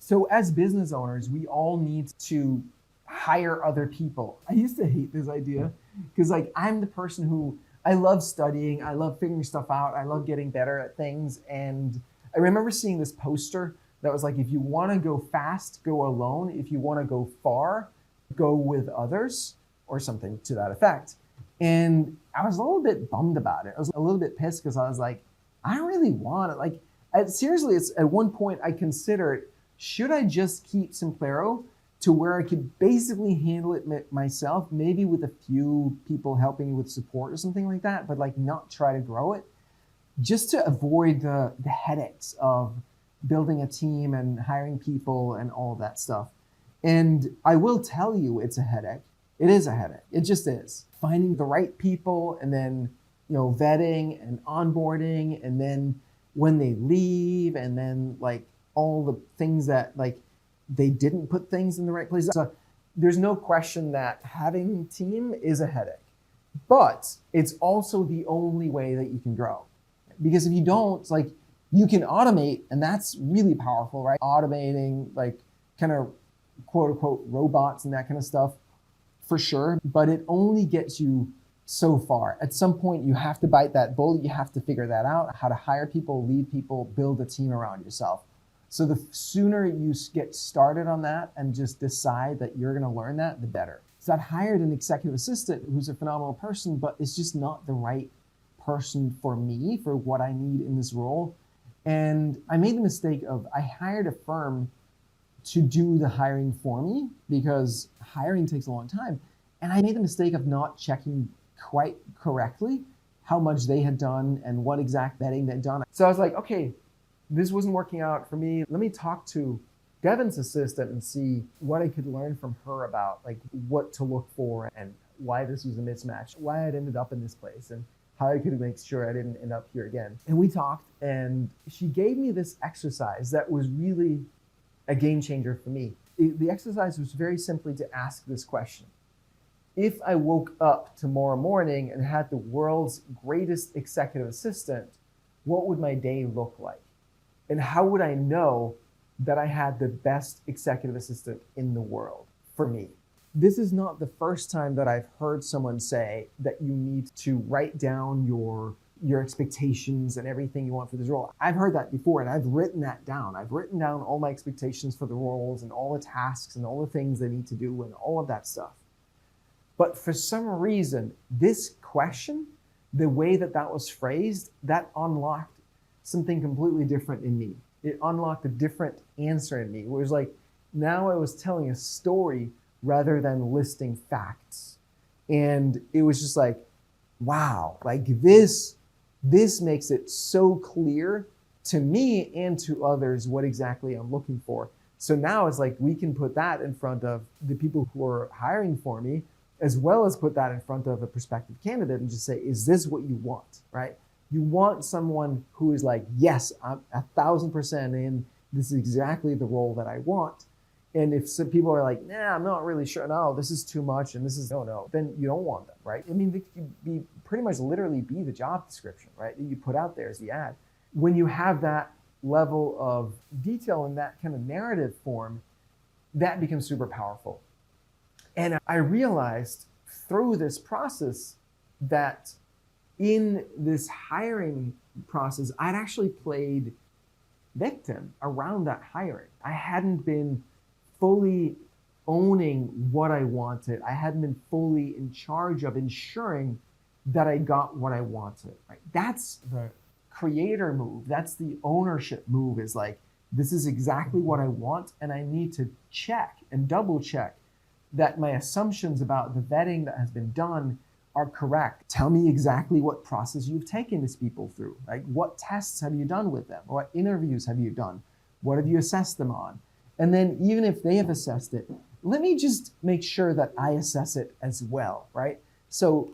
So as business owners, we all need to hire other people. I used to hate this idea because like I'm the person who I love studying, I love figuring stuff out, I love getting better at things. And I remember seeing this poster that was like, if you want to go fast, go alone. If you want to go far, go with others, or something to that effect. And I was a little bit bummed about it. I was a little bit pissed because I was like, I don't really want it. Like, seriously, it's at one point I considered, should I just keep Simplero to where I could basically handle it myself, maybe with a few people helping me with support or something like that, but like not try to grow it, just to avoid the headaches of building a team and hiring people and all of that stuff. And I will tell you, it's a headache. It is a headache. It just is. Finding the right people and then, vetting and onboarding, and then when they leave, and then like all the things that like they didn't put things in the right place. So there's no question that having a team is a headache, but it's also the only way that you can grow. Because if you don't, it's like you can automate, and that's really powerful, right? Automating like kind of quote unquote robots and that kind of stuff for sure, but it only gets you so far. At some point, you have to bite that bullet. You have to figure that out, how to hire people, lead people, build a team around yourself. So the sooner you get started on that and just decide that you're going to learn that, the better. So I hired an executive assistant who's a phenomenal person, but it's just not the right person for me, for what I need in this role. And I made the mistake of, I hired a firm to do the hiring for me because hiring takes a long time. And I made the mistake of not checking quite correctly how much they had done and what exact vetting they'd done. So I was like, okay, this wasn't working out for me. Let me talk to Devin's assistant and see what I could learn from her about like what to look for and why this was a mismatch, why I'd ended up in this place, and how I could make sure I didn't end up here again. And we talked, and she gave me this exercise that was really a game changer for me. The exercise was very simply to ask this question. If I woke up tomorrow morning and had the world's greatest executive assistant, what would my day look like? And how would I know that I had the best executive assistant in the world for me? This is not the first time that I've heard someone say that you need to write down your expectations and everything you want for this role. I've heard that before, and I've written that down. I've written down all my expectations for the roles and all the tasks and all the things they need to do and all of that stuff. But for some reason, this question, the way that that was phrased, that unlocked something completely different in me. It unlocked a different answer in me. It was like, now I was telling a story rather than listing facts. And it was just like, wow, like this makes it so clear to me and to others what exactly I'm looking for. So now it's like we can put that in front of the people who are hiring for me, as well as put that in front of a prospective candidate and just say, is this what you want, right? You want someone who is like, yes, I'm 1,000% in. This is exactly the role that I want. And if some people are like, nah, I'm not really sure. No, this is too much. And this is no, then you don't want them, right? I mean, they could be pretty much literally be the job description, right? That you put out there as the ad. When you have that level of detail in that kind of narrative form, that becomes super powerful. And I realized through this process that in this hiring process, I'd actually played victim around that hiring. I hadn't been fully owning what I wanted. I hadn't been fully in charge of ensuring that I got what I wanted. Right? That's the creator move. That's the ownership move, is like, this is exactly what I want, and I need to check and double check that my assumptions about the vetting that has been done are correct. Tell me exactly what process you've taken these people through. Like, what tests have you done with them? What interviews have you done? What have you assessed them on? And then even if they have assessed it, let me just make sure that I assess it as well, right? So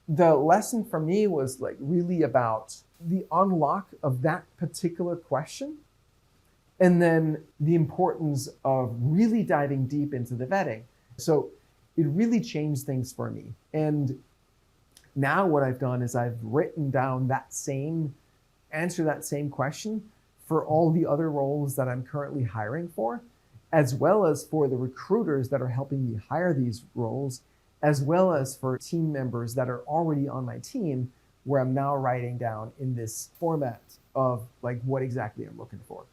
the lesson for me was like really about the unlock of that particular question, and then the importance of really diving deep into the vetting. So it really changed things for me. And now what I've done is I've written down that same answer, that same question for all the other roles that I'm currently hiring for, as well as for the recruiters that are helping me hire these roles, as well as for team members that are already on my team, where I'm now writing down in this format of like what exactly I'm looking for.